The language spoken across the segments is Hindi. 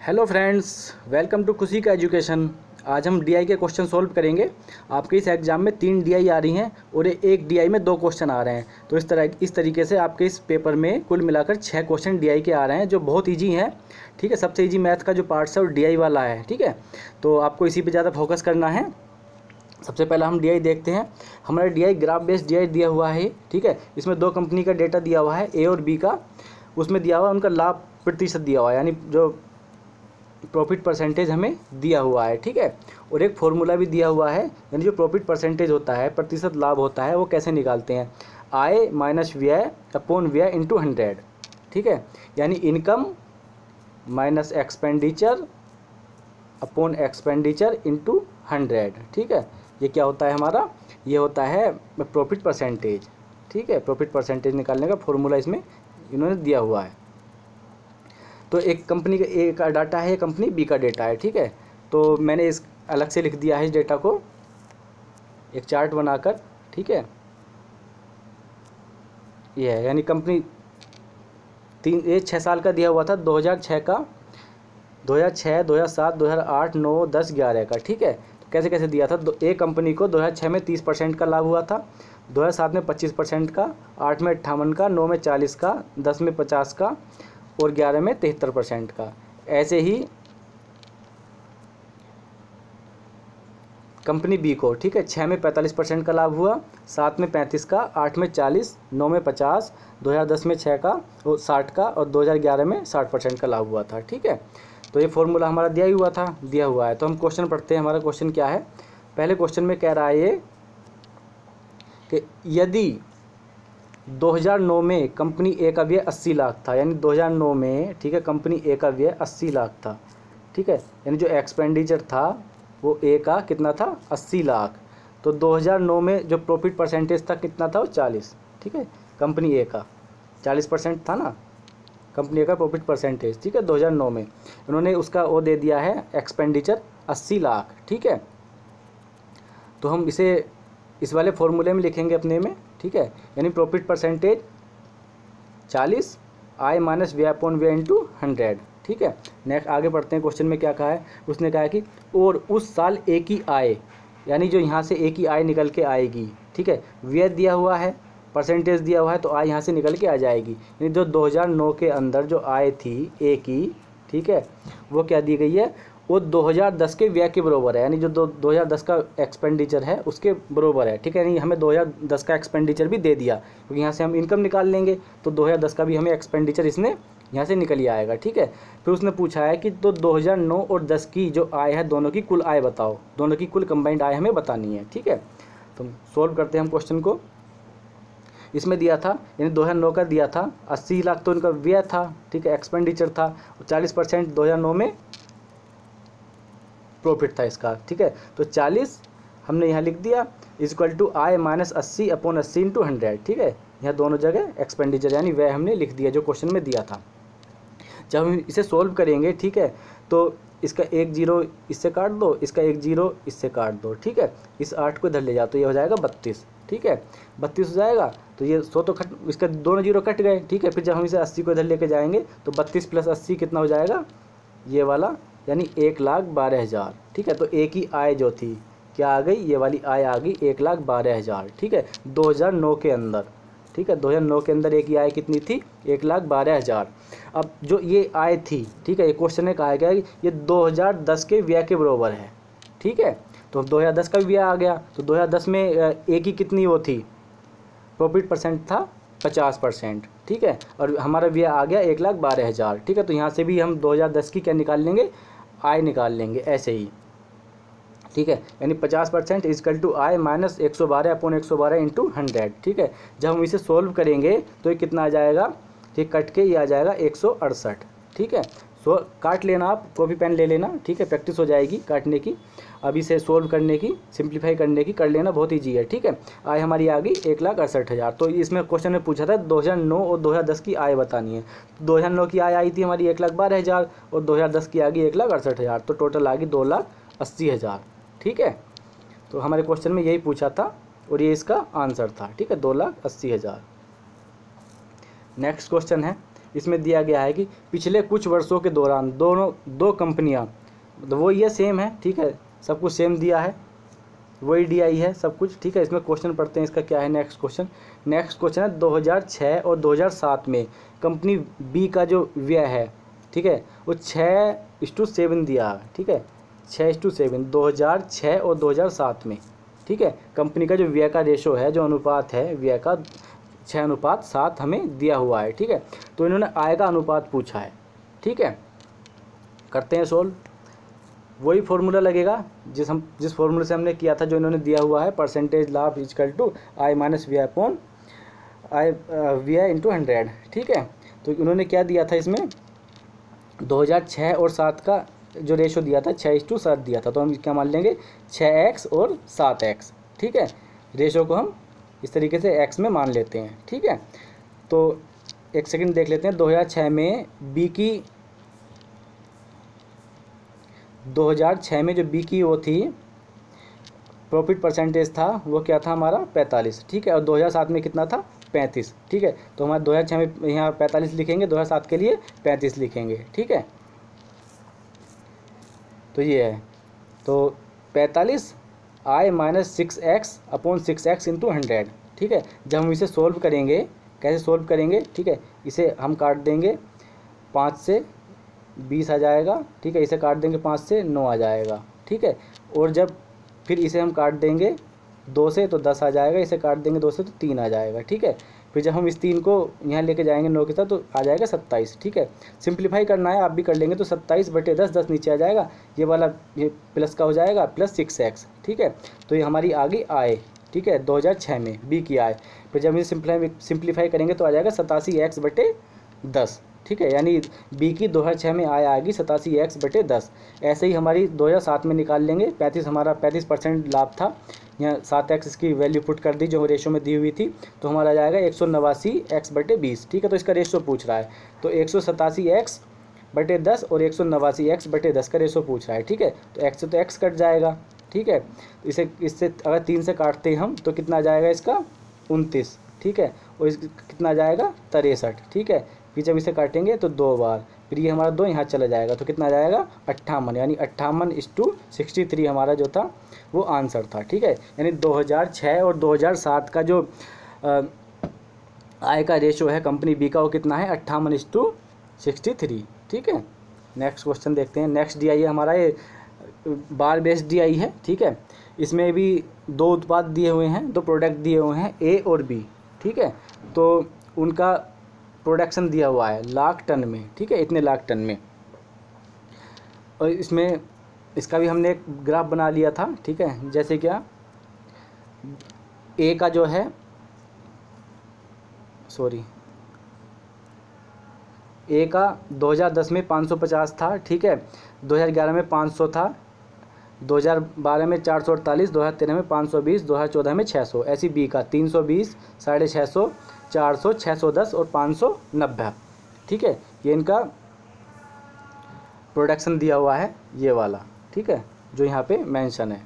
हेलो फ्रेंड्स, वेलकम टू खुशी का एजुकेशन। आज हम डीआई के क्वेश्चन सॉल्व करेंगे। आपके इस एग्ज़ाम में 3 डीआई आ रही हैं और एक डीआई में 2 क्वेश्चन आ रहे हैं। तो इस तरीके से आपके इस पेपर में कुल मिलाकर 6 क्वेश्चन डीआई के आ रहे हैं जो बहुत ईजी हैं। ठीक है, सबसे ईजी मैथ का जो पार्ट्स है वो डीआई वाला है। ठीक है, तो आपको इसी पर ज़्यादा फोकस करना है। सबसे पहला हम डीआई देखते हैं। हमारा डीआई ग्राफ बेस्ड डीआई दिया हुआ है। ठीक है, इसमें 2 कंपनी का डेटा दिया हुआ है, ए और बी का। उसमें दिया हुआ है उनका लाभ प्रतिशत दिया हुआ है, यानी जो प्रॉफिट परसेंटेज हमें दिया हुआ है। ठीक है, और एक फॉर्मूला भी दिया हुआ है, यानी जो प्रॉफिट परसेंटेज होता है, प्रतिशत लाभ होता है, वो कैसे निकालते हैं। आय माइनस व्यय अपॉन व्यय इंटू 100। ठीक है, यानी income minus expenditure upon expenditure into 100। ठीक है, ये क्या होता है हमारा, ये होता है प्रॉफिट परसेंटेज। ठीक है, प्रॉफिट परसेंटेज निकालने का फॉर्मूला इसमें इन्होंने दिया हुआ है। तो एक कंपनी का ए का डाटा है, कंपनी बी का डेटा है। ठीक है, तो मैंने इस अलग से लिख दिया है इस डेटा को एक चार्ट बनाकर। ठीक है, ये है, यानी कंपनी 6 साल का दिया हुआ था, 2006 का, 2006, 2007, 2008, 9, 10, 11 का। ठीक है, तो कैसे कैसे दिया था। एक कंपनी को 2006 में 30% का लाभ हुआ था, 2007 में 25% का, 8 में 58 का, 9 में 40 का, 10 में 50 का और 11 में 73% का। ऐसे ही कंपनी बी को, ठीक है, 6 में 45% का लाभ हुआ, 7 में 35 का, 8 में 40, 9 में 50, 2010 में 6 का और 60 का और 2011 में 60% का लाभ हुआ था। ठीक है, तो ये फॉर्मूला हमारा दिया हुआ है। तो हम क्वेश्चन पढ़ते हैं। हमारा क्वेश्चन क्या है, पहले क्वेश्चन में कह रहा है ये कि यदि 2009 में कंपनी ए का व्यय 80 लाख था, यानी 2009 में, ठीक है, कंपनी ए का व्यय 80 लाख था। ठीक है, यानी जो एक्सपेंडिचर था वो ए का कितना था, 80 लाख। तो 2009 में जो प्रॉफिट परसेंटेज था कितना था, वो 40। ठीक है, कंपनी ए का 40% था ना, कंपनी ए का प्रॉफिट परसेंटेज। ठीक है, 2009 में उन्होंने उसका वो दे दिया है एक्सपेंडिचर 80 लाख। ठीक है, तो हम इसे इस वाले फॉर्मूले में लिखेंगे अपने में। ठीक है, यानी प्रॉफिट परसेंटेज 40, आय माइनस व्यय अपॉन व्यय इंटू 100। ठीक है, नेक्स्ट आगे बढ़ते हैं। क्वेश्चन में क्या कहा है, उसने कहा है कि और उस साल ए की आय, यानी जो यहाँ से ए की आय निकल के आएगी। ठीक है, व्यय दिया हुआ है, परसेंटेज दिया हुआ है, तो आय यहाँ से निकल के आ जाएगी। यानी जो 2009 के अंदर जो आय थी ए की, ठीक है, वो क्या दी गई है, वो 2010 के व्यय के बराबर है, यानी जो 2010 का एक्सपेंडिचर है उसके बराबर है। ठीक है, यानी हमें 2010 का एक्सपेंडिचर भी दे दिया, क्योंकि यहाँ से हम इनकम निकाल लेंगे तो 2010 का भी हमें एक्सपेंडिचर इसने यहाँ से निकल ही आएगा। ठीक है, फिर उसने पूछा है कि तो 2009 और 10 की जो आय है, दोनों की कुल आय बताओ, दोनों की कुल कंबाइंड आय हमें बतानी है। ठीक है, तो सॉल्व करते हैं हम क्वेश्चन को। इसमें दिया था, यानी 2009 का दिया था 80 लाख, तो उनका व्यय था। ठीक है, एक्सपेंडिचर था, 40% 2009 में प्रॉफिट था इसका। ठीक है, तो 40 हमने यहाँ लिख दिया equal to I minus 80 upon 80 into 100। ठीक है, यहाँ दोनों जगह एक्सपेंडिचर यानी व्यय हमने लिख दिया जो क्वेश्चन में दिया था। जब हम इसे सोल्व करेंगे, ठीक है, तो इसका 1 0 इससे काट दो, इसका 1 0 इससे काट दो। ठीक है, इस 8 को इधर ले जाओ तो ये हो जाएगा 32। ठीक है, 32 हो जाएगा, तो ये 100 तो कट, इसका दोनों 0 कट गए। ठीक है, फिर जब हम इसे 80 को इधर लेके जाएंगे तो 32 प्लस 80 कितना हो जाएगा, ये वाला, यानी 1,12,000। ठीक है, तो ए की आय जो थी क्या आ गई, ये वाली आय आ गई 1,12,000। ठीक है, 2009 के अंदर। ठीक है, 2009 के अंदर ए की आय कितनी थी, 1,12,000। अब जो ये आय थी, ठीक है, ये क्वेश्चन ने कहा गया कि ये 2010 के व्यय के बराबर है। ठीक है, तो 2010 का व्यय आ गया, तो 2010 में ए की कितनी वो थी, प्रॉफिट परसेंट था 50%। ठीक है, और हमारा व्यय आ गया 1,12,000। ठीक है, तो यहाँ से भी हम 2010 की क्या निकाल लेंगे, आय निकाल लेंगे ऐसे ही। ठीक है, यानी 50% equal to I minus 112 upon 112 into 100। ठीक है, जब हम इसे सोल्व करेंगे तो ये कितना आ जाएगा, ठीक, कट के ये आ जाएगा 168। ठीक है, काट लेना, आप कॉपी पेन ले लेना। ठीक है, प्रैक्टिस हो जाएगी काटने की। अब इसे सोल्व करने की, सिंप्लीफाई करने की कर लेना, बहुत ईजी है। ठीक है, आय हमारी आ गई 1,68,000। तो इसमें क्वेश्चन में पूछा था 2009 और 2010 की आय बतानी है। 2009 की आय आई थी हमारी 1,12,000 और 2010 की आ गई 1,68,000, तो टोटल आ गई 2,80,000। ठीक है, तो हमारे क्वेश्चन में यही पूछा था और ये इसका आंसर था। ठीक है, 2,80,000। नेक्स्ट क्वेश्चन है, इसमें दिया गया है कि पिछले कुछ वर्षों के दौरान दो कंपनियां, वो ये सेम है, ठीक है, सब कुछ सेम दिया है, वही DI है सब कुछ, ठीक है। इसमें क्वेश्चन पढ़ते हैं, इसका क्या है नेक्स्ट क्वेश्चन है 2006 और 2007 में कंपनी बी का जो व्यय है, ठीक है, वो 6:7 दिया है, ठीक है, 6:7 2006 और 2007 में, ठीक है। कंपनी का जो व्यय का रेशो है, जो अनुपात है व्यय का 6:7 हमें दिया हुआ है, ठीक है। तो इन्होंने आय का अनुपात पूछा है, ठीक है। करते हैं सोल्व। वही फॉर्मूला लगेगा जिस फॉर्मूले से हमने किया था, जो इन्होंने दिया हुआ है, परसेंटेज लाभ equal to I minus V upon into 100, ठीक है। तो उन्होंने क्या दिया था इसमें, 2006 और 7 का जो रेशो दिया था 6:7 दिया था, तो हम क्या मान लेंगे 6x और 7x, ठीक है। रेशो को हम इस तरीके से x में मान लेते हैं, ठीक है। तो एक सेकंड देख लेते हैं, 2006 में बी की 2006 में जो बी की वो थी प्रॉफिट परसेंटेज था, वो क्या था हमारा 45, ठीक है। और 2007 में कितना था 35, ठीक है। तो हमारा 2006 में यहाँ 45 लिखेंगे, 2007 के लिए 35 लिखेंगे, ठीक है। तो ये है, तो 45 I minus 6x upon 6x into 100, ठीक है। जब हम इसे सोल्व करेंगे, कैसे सोल्व करेंगे, ठीक है, इसे हम काट देंगे, 5 से 20 आ जाएगा, ठीक है। इसे काट देंगे 5 से 9 आ जाएगा, ठीक है। और जब फिर इसे हम काट देंगे 2 से तो 10 आ जाएगा, इसे काट देंगे 2 से तो 3 आ जाएगा, ठीक है। फिर जब हम इस 3 को यहाँ लेके जाएंगे 9 के साथ तो आ जाएगा 27, ठीक है। सिंप्लीफाई करना है, आप भी कर लेंगे, तो 27/10, 10 नीचे आ जाएगा, ये वाला ये प्लस का हो जाएगा, प्लस 6x, ठीक है। तो ये हमारी आ गई आय, ठीक है, 2006 में बी की आय। फिर जब इसे सिंप्लीफाई करेंगे तो आ जाएगा 87x/10, ठीक है। यानी बी की 2006 में आय आएगी 87x/10। ऐसे ही हमारी 2007 में निकाल लेंगे, 35 हमारा 35% लाभ था, यहाँ 7x इसकी वैल्यू पुट कर दी जो रेशो में दी हुई थी, तो हमारा आ जाएगा 189x/20, ठीक है। तो इसका रेशो पूछ रहा है, तो 187x/10 और 189x/10 का रेशो पूछ रहा है, ठीक है। तो x से तो x कट जाएगा, ठीक है। इससे अगर 3 से काटते हैं हम तो कितना आ जाएगा इसका 29, ठीक है। और इस कितना आ जाएगा 63, ठीक है। फिर जब इसे काटेंगे तो 2 बार, फिर ये हमारा 2 यहाँ चला जाएगा, तो कितना आ जाएगा 58, यानी 58:63 हमारा जो था वो आंसर था, ठीक है। यानी 2006 और 2007 का जो आय का रेशो है कंपनी बी का, वो कितना है 58:63, ठीक है। नेक्स्ट क्वेश्चन देखते हैं। नेक्स्ट DI है हमारा, ये बार बेस्ड DI है, ठीक है। इसमें भी 2 उत्पाद दिए हुए हैं, 2 प्रोडक्ट दिए हुए हैं A और B, ठीक है। तो उनका प्रोडक्शन दिया हुआ है लाख टन में, ठीक है, इतने लाख टन में। और इसमें इसका भी हमने एक ग्राफ बना लिया था, ठीक है। जैसे क्या ए का जो है ए का 2010 में 550 था, ठीक है, 2011 में 500 था, 2012 में 448, 2013 में 520, 2014 में 600। ऐसी बी का 320, 650, 400, 610 और 590, ठीक है। ये इनका प्रोडक्शन दिया हुआ है, ये वाला, ठीक है, जो यहाँ पे मेंशन है।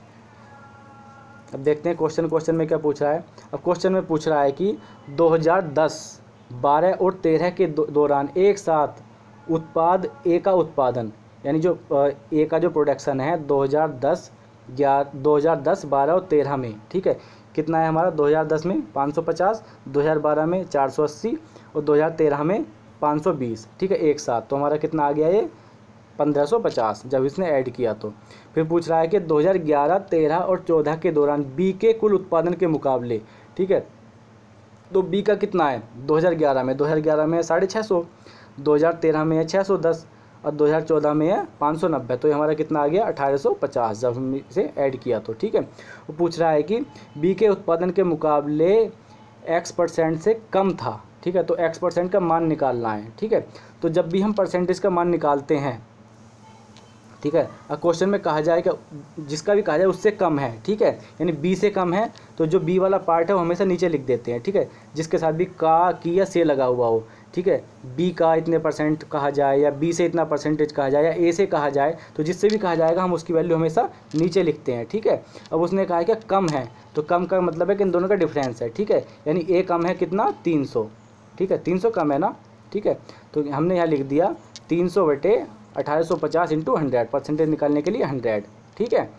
अब देखते हैं क्वेश्चन में क्या पूछ रहा है। अब क्वेश्चन में पूछ रहा है कि 2010, 12 और 13 के दौरान एक साथ उत्पाद ए का उत्पादन, यानी जो ए का जो प्रोडक्शन है 2010, 12 और 13 में, ठीक है, कितना है हमारा 2010 में 550, 2012 में 480 और 2013 में 520, ठीक है, एक साथ। तो हमारा कितना आ गया ये 1550 जब इसने ऐड किया। तो फिर पूछ रहा है कि 2011, 13 और 14 के दौरान बी के कुल उत्पादन के मुकाबले, ठीक है। तो बी का कितना है 2011 में 650, 2013 में है 610 और 2014 में है 590। तो ये हमारा कितना आ गया 1850 जब हम इसे ऐड किया तो, ठीक है। वो पूछ रहा है कि बी के उत्पादन के मुकाबले x% से कम था, ठीक है। तो x% का मान निकालना है, ठीक है। तो जब भी हम परसेंटेज का मान निकालते हैं, ठीक है, अब क्वेश्चन में कहा जाए कि जिसका भी कहा जाए उससे कम है, ठीक है, यानी बी से कम है, तो जो बी वाला पार्ट है वो हमेशा नीचे लिख देते हैं, ठीक है, जिसके साथ भी का, की या से लगा हुआ हो, ठीक है। बी का इतने % कहा जाए या बी से इतना % कहा जाए या ए से कहा जाए, तो जिससे भी कहा जाएगा हम उसकी वैल्यू हमेशा नीचे लिखते हैं, ठीक है। अब उसने कहा है कि कम है, तो कम का मतलब है कि इन दोनों का डिफरेंस है, ठीक है, यानी ए कम है कितना 300, ठीक है, 300 कम है ना, ठीक है। तो हमने यहाँ लिख दिया 300/1850 × 100, परसेंटेज निकालने के लिए 100, ठीक है।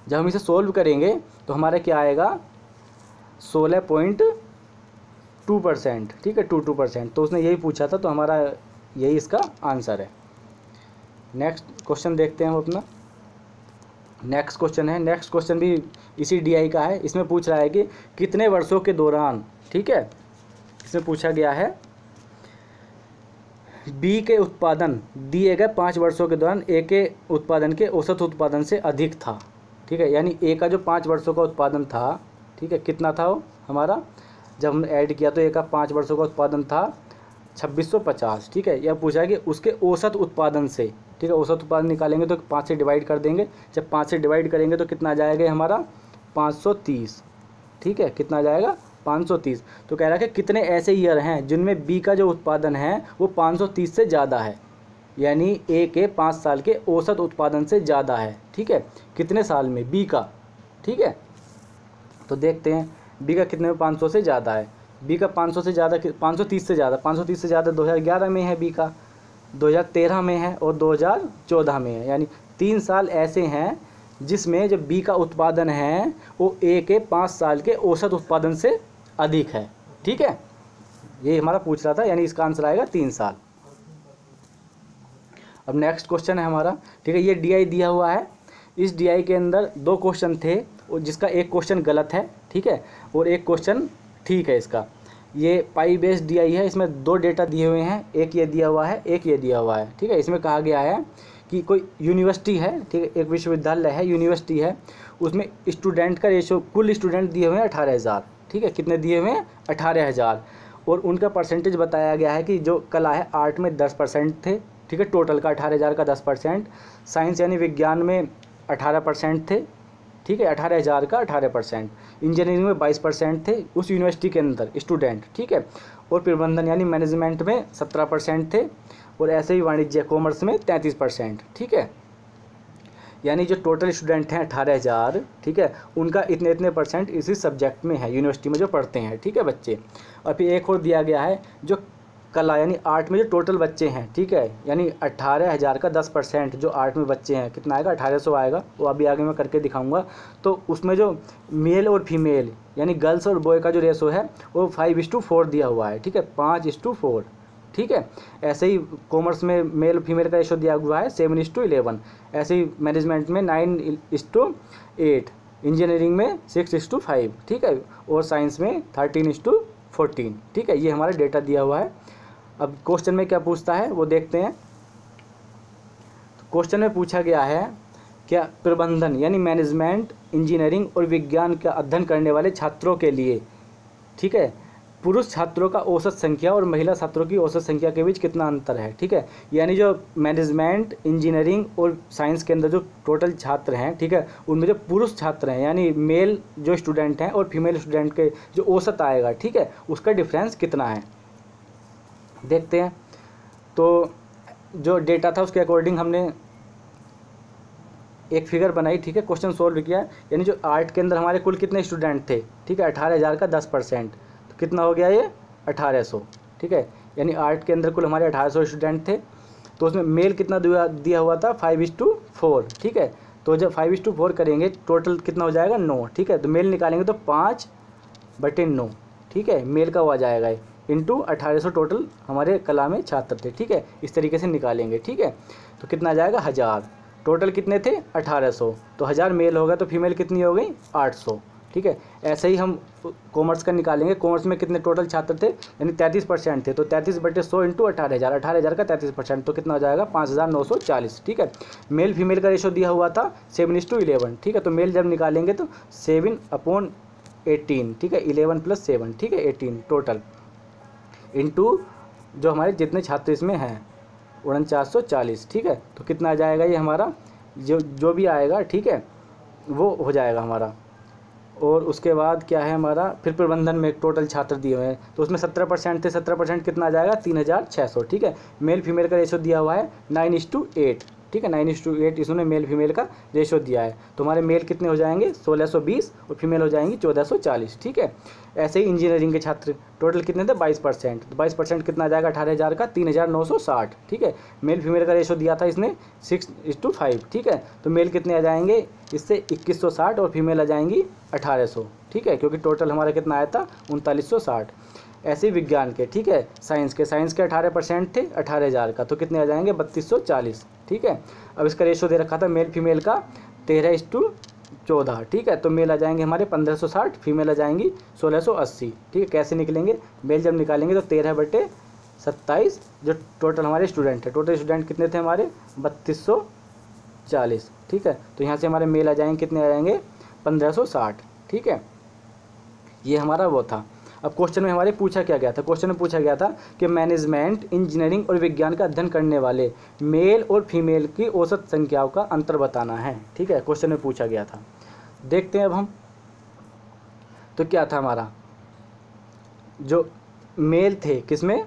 जब हम इसे सोल्व करेंगे तो हमारा क्या आएगा 16.2%, ठीक है, 22%। तो उसने यही पूछा था, तो हमारा यही इसका आंसर है। नेक्स्ट क्वेश्चन देखते हैं हम अपना। नेक्स्ट क्वेश्चन भी इसी DI का है। इसमें पूछ रहा है कि कितने वर्षों के दौरान, ठीक है, इसमें पूछा गया है B के उत्पादन दिए गए 5 वर्षों के दौरान A के उत्पादन के औसत उत्पादन से अधिक था, ठीक है। यानी A का जो 5 वर्षों का उत्पादन था, ठीक है, कितना था वो हमारा, जब हमने ऐड किया तो A का 5 वर्षों का उत्पादन था 2650, ठीक है। यह पूछा है कि उसके औसत उत्पादन से, ठीक है, औसत उत्पादन निकालेंगे तो 5 से डिवाइड कर देंगे। जब 5 से डिवाइड करेंगे तो कितना आ जाएगा हमारा 530, ठीक है, कितना आ जाएगा 530। तो कह रहा है कि कितने ऐसे ईयर हैं जिनमें B का जो उत्पादन है वो 530 से ज़्यादा है, यानी A के 5 साल के औसत उत्पादन से ज़्यादा है, ठीक है। कितने साल में B का, ठीक है। तो देखते हैं B का कितने में 500 से ज़्यादा है। B का 500 से ज़्यादा 530 से ज़्यादा 2011 में है, B का 2013 में है और 2014 में है। यानी 3 साल ऐसे हैं जिसमें जो B का उत्पादन है वो A के 5 साल के औसत उत्पादन से अधिक है, ठीक है। ये हमारा पूछ रहा था, यानी इसका आंसर आएगा 3 साल। अब नेक्स्ट क्वेश्चन है हमारा, ठीक है। ये DI दिया हुआ है। इस DI के अंदर 2 क्वेश्चन थे, जिसका एक क्वेश्चन गलत है, ठीक है, और एक क्वेश्चन ठीक है। इसका ये पाई बेस्ड DI है। इसमें 2 डेटा दिए हुए हैं, एक ये दिया हुआ है, एक ये दिया हुआ है, ठीक है। इसमें कहा गया है कि कोई यूनिवर्सिटी है, ठीक है, एक विश्वविद्यालय है, यूनिवर्सिटी है, उसमें स्टूडेंट का रेशो, कुल स्टूडेंट दिए हुए हैं 18,000, ठीक है। कितने दिए हुए हैं 18,000, और उनका परसेंटेज बताया गया है कि जो कला है आर्ट में 10% थे, ठीक है, टोटल का 18,000 का 10%, साइंस यानी विज्ञान में 18% थे, ठीक है, 18,000 का 18%, इंजीनियरिंग में 22% थे उस यूनिवर्सिटी के अंदर स्टूडेंट, ठीक है, और प्रबंधन यानी मैनेजमेंट में 17% थे, और ऐसे ही वाणिज्य कॉमर्स में 33%, ठीक है। यानी जो टोटल स्टूडेंट हैं 18,000, ठीक है, उनका इतने इतने परसेंट इसी सब्जेक्ट में है, यूनिवर्सिटी में जो पढ़ते हैं, ठीक है बच्चे। और फिर एक और दिया गया है जो कला यानी आर्ट में जो टोटल बच्चे हैं, ठीक है, यानी 18,000 का 10% जो आर्ट में बच्चे हैं कितना आएगा 1800 आएगा, वो अभी आगे मैं करके दिखाऊंगा। तो उसमें जो मेल और फीमेल यानी गर्ल्स और बॉय का जो रेशो है वो 5:4 दिया हुआ है, ठीक है, 5:4, ठीक है। ऐसे ही कॉमर्स में मेल फीमेल का रेशो दिया हुआ है 7:11, ऐसे ही मैनेजमेंट में 9:8, इंजीनियरिंग में 6:5, ठीक है, और साइंस में 13:14, ठीक है। ये हमारा डेटा दिया हुआ है। अब क्वेश्चन में क्या पूछता है वो देखते हैं। तो क्वेश्चन में पूछा गया है क्या प्रबंधन यानी मैनेजमेंट, इंजीनियरिंग और विज्ञान का अध्ययन करने वाले छात्रों के लिए, ठीक है, पुरुष छात्रों का औसत संख्या और महिला छात्रों की औसत संख्या के बीच कितना अंतर है, ठीक है। यानी जो मैनेजमेंट, इंजीनियरिंग और साइंस के अंदर जो टोटल छात्र हैं, ठीक है, उनमें जो पुरुष छात्र हैं यानी मेल जो स्टूडेंट हैं और फीमेल स्टूडेंट के जो औसत आएगा, ठीक है, उसका डिफरेंस कितना है देखते हैं। तो जो डेटा था उसके अकॉर्डिंग हमने एक फिगर बनाई, ठीक है, क्वेश्चन सोल्व किया। यानी जो आर्ट के अंदर हमारे कुल कितने स्टूडेंट थे, ठीक है, 18,000 का 10%, तो कितना हो गया ये 1800, ठीक है। यानी आर्ट के अंदर कुल हमारे 1800 स्टूडेंट थे, तो उसमें मेल कितना दिया हुआ था 5:4, ठीक है। तो जब 5:4 करेंगे टोटल कितना हो जाएगा 9, ठीक है। तो मेल निकालेंगे तो 5/9, ठीक है, मेल का हो जाएगा इंटू 1800 टोटल हमारे कला में छात्र थे, ठीक है, इस तरीके से निकालेंगे, ठीक है। तो कितना आ जाएगा 1000, टोटल कितने थे 1800, तो 1000 मेल होगा तो फीमेल कितनी हो गई 800, ठीक है। ऐसे ही हम कॉमर्स का निकालेंगे, कॉमर्स में कितने टोटल छात्र थे यानी 33% थे, तो 33/100 इंटू 18,000, 18,000 का 33%, तो कितना हो जाएगा 5,940, ठीक है। मेल फीमेल का रेशो दिया हुआ था 7:11, ठीक है। तो मेल जब निकालेंगे तो 7/18, ठीक है, 11 + 7, ठीक है, 18 टोटल इंटू जो हमारे जितने छात्र इसमें हैं 4940, ठीक है। तो कितना आ जाएगा ये हमारा जो भी आएगा, ठीक है, वो हो जाएगा हमारा। और उसके बाद क्या है हमारा फिर प्रबंधन में टोटल छात्र दिए हुए हैं, तो उसमें 17% थे, 17% कितना आ जाएगा 3600, ठीक है। मेल फीमेल का रेशो दिया हुआ है 9:8, ठीक है, 9:8 इसमें मेल फीमेल का रेशो दिया है। तो हमारे मेल कितने हो जाएंगे 1620 और फीमेल हो जाएंगी 1440। ठीक है, ऐसे ही इंजीनियरिंग के छात्र टोटल कितने थे 22%। तो 22% कितना आ जाएगा 18,000 का 3,960। ठीक है, मेल फीमेल का रेशो दिया था इसने 6:5। ठीक है, तो मेल कितने आ जाएंगे इससे 2160 और फीमेल आ जाएंगी 1800। ठीक है, क्योंकि टोटल हमारा कितना आया था 3960। ऐसे ही विज्ञान के, ठीक है, साइंस के 18% थे 18,000 का, तो कितने आ जाएंगे 3240। ठीक है, अब इसका रेशो दे रखा था मेल फीमेल का 13:14। ठीक है, तो मेल आ जाएंगे हमारे 1560, फीमेल आ जाएंगी 1680। ठीक है, कैसे निकलेंगे मेल जब निकालेंगे तो 13/27 जो टोटल हमारे स्टूडेंट है, टोटल स्टूडेंट कितने थे हमारे 3240। ठीक है, तो यहाँ से हमारे मेल आ जाएंगे कितने आ जाएंगे 1560। ठीक है, ये हमारा वो था। अब क्वेश्चन में हमारे पूछा क्या गया था, क्वेश्चन में पूछा गया था कि मैनेजमेंट, इंजीनियरिंग और विज्ञान का अध्ययन करने वाले मेल और फीमेल की औसत संख्याओं का अंतर बताना है। ठीक है, क्वेश्चन में पूछा गया था। देखते हैं अब हम, तो क्या था हमारा जो मेल थे किसमें,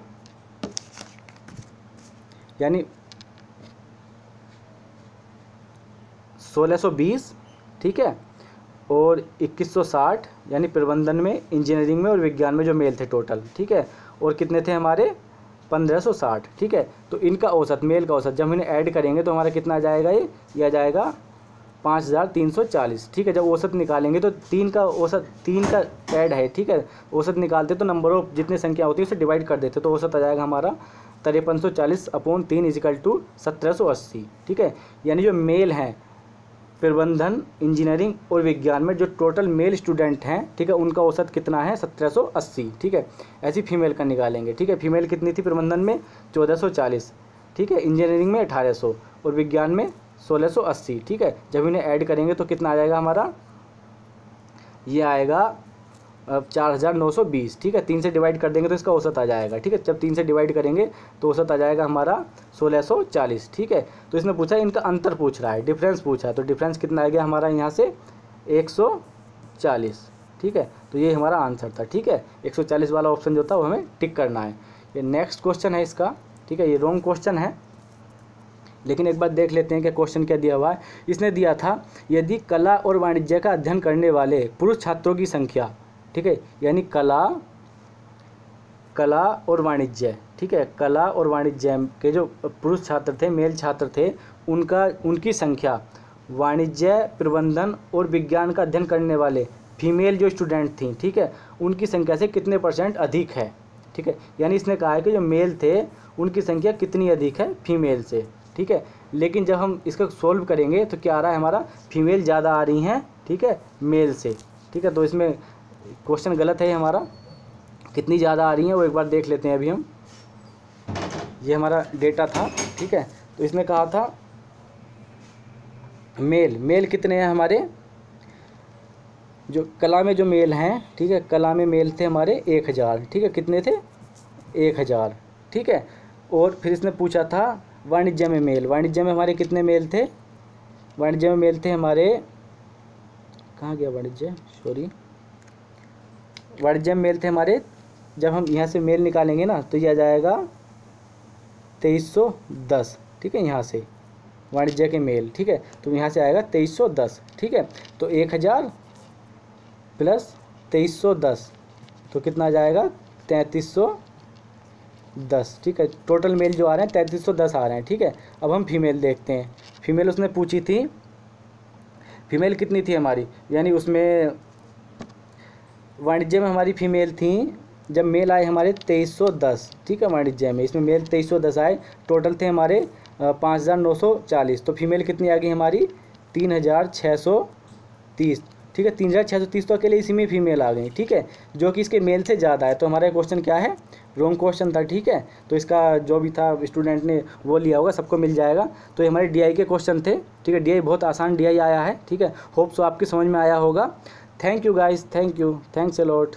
यानी 1620। ठीक है, और 2160 यानी प्रबंधन में, इंजीनियरिंग में और विज्ञान में जो मेल थे टोटल। ठीक है, और कितने थे हमारे 1560। ठीक है, तो इनका औसत, मेल का औसत जब इन्हें ऐड करेंगे तो हमारा कितना आ जाएगा, ये आ जाएगा 5340। ठीक है, जब औसत निकालेंगे तो 3 का औसत, 3 का ऐड है। ठीक है, औसत निकालते तो नंबर ऑफ जितनी संख्या होती है उसे डिवाइड कर देते, तो औसत आ जाएगा हमारा 5340/3 = 1780। ठीक है, यानी जो मेल हैं प्रबंधन, इंजीनियरिंग और विज्ञान में जो टोटल मेल स्टूडेंट हैं, ठीक है, उनका औसत कितना है 1780। ठीक है, ऐसी फीमेल का निकालेंगे। ठीक है, फीमेल कितनी थी प्रबंधन में 1440। ठीक है, इंजीनियरिंग में 1800 और विज्ञान में 1680। ठीक है, जब इन्हें ऐड करेंगे तो कितना आ जाएगा हमारा, ये आएगा 4920। ठीक है, 3 से डिवाइड कर देंगे तो इसका औसत आ जाएगा। ठीक है, जब 3 से डिवाइड करेंगे तो औसत आ जाएगा हमारा 1640। ठीक है, तो इसने पूछा इनका अंतर पूछ रहा है, डिफरेंस पूछा है, तो डिफरेंस कितना आ गया हमारा यहाँ से 140। ठीक है, तो ये हमारा आंसर था। ठीक है, 140 वाला ऑप्शन जो था वो हमें टिक करना है। ये नेक्स्ट क्वेश्चन है इसका। ठीक है, ये रॉन्ग क्वेश्चन है, लेकिन एक बात देख लेते हैं कि क्वेश्चन क्या दिया हुआ है। इसने दिया था यदि कला और वाणिज्य का अध्ययन करने वाले पुरुष छात्रों की संख्या, ठीक है, यानी कला और वाणिज्य, ठीक है, कला और वाणिज्य के जो पुरुष छात्र थे, मेल छात्र थे, उनकी संख्या वाणिज्य, प्रबंधन और विज्ञान का अध्ययन करने वाले फीमेल जो स्टूडेंट थी, ठीक है, उनकी संख्या से कितने % अधिक है। ठीक है, यानी इसने कहा है कि जो मेल थे उनकी संख्या कितनी अधिक है फीमेल से। ठीक है, लेकिन जब हम इसका सोल्व करेंगे तो क्या आ रहा है हमारा, फीमेल ज़्यादा आ रही हैं, ठीक है, मेल से। ठीक है, तो इसमें क्वेश्चन गलत है हमारा, कितनी ज़्यादा आ रही हैं वो एक बार देख लेते हैं अभी हम। ये हमारा डेटा था। ठीक है, तो इसमें कहा था मेल कितने हैं हमारे, जो कला में जो मेल हैं, ठीक है, कला में मेल थे हमारे 1000। ठीक है, कितने थे 1000। ठीक है, और फिर इसने पूछा था वाणिज्य में मेल, वाणिज्य में हमारे कितने मेल थे, वाणिज्य में मेल थे हमारे, कहाँ गया वाणिज्य, सॉरी, वाणिज्य में मेल थे हमारे, जब हम यहाँ से मेल निकालेंगे ना तो ये आ जाएगा 2310। ठीक है, यहाँ से वाणिज्य के मेल, ठीक है, तो यहाँ से आएगा 2310। ठीक है, तो 1000 प्लस 2310 तो कितना आ जाएगा 3310। ठीक है, टोटल मेल जो आ रहे हैं 3310 आ रहे हैं। ठीक है, अब हम फीमेल देखते हैं। फीमेल उसने पूछी थी, फीमेल कितनी थी हमारी, यानी उसमें वाणिज्य में हमारी फीमेल थी, जब मेल आए हमारे 2310। ठीक है, वाणिज्य में इसमें मेल 2310 आए, टोटल थे हमारे 5940। तो फीमेल कितनी आ गई हमारी 3630। ठीक है, 3630 तो अकेले इसी में फीमेल आ गई। ठीक है, जो कि इसके मेल से ज़्यादा है, तो हमारा क्वेश्चन क्या है, रॉन्ग क्वेश्चन था। ठीक है, तो इसका जो भी था स्टूडेंट ने वो लिया होगा, सबको मिल जाएगा। तो ये हमारे DI के क्वेश्चन थे। ठीक है, DI बहुत आसान DI आया है। ठीक है, होप सो आपकी समझ में आया होगा। Thank you guys, thank you, thanks a lot.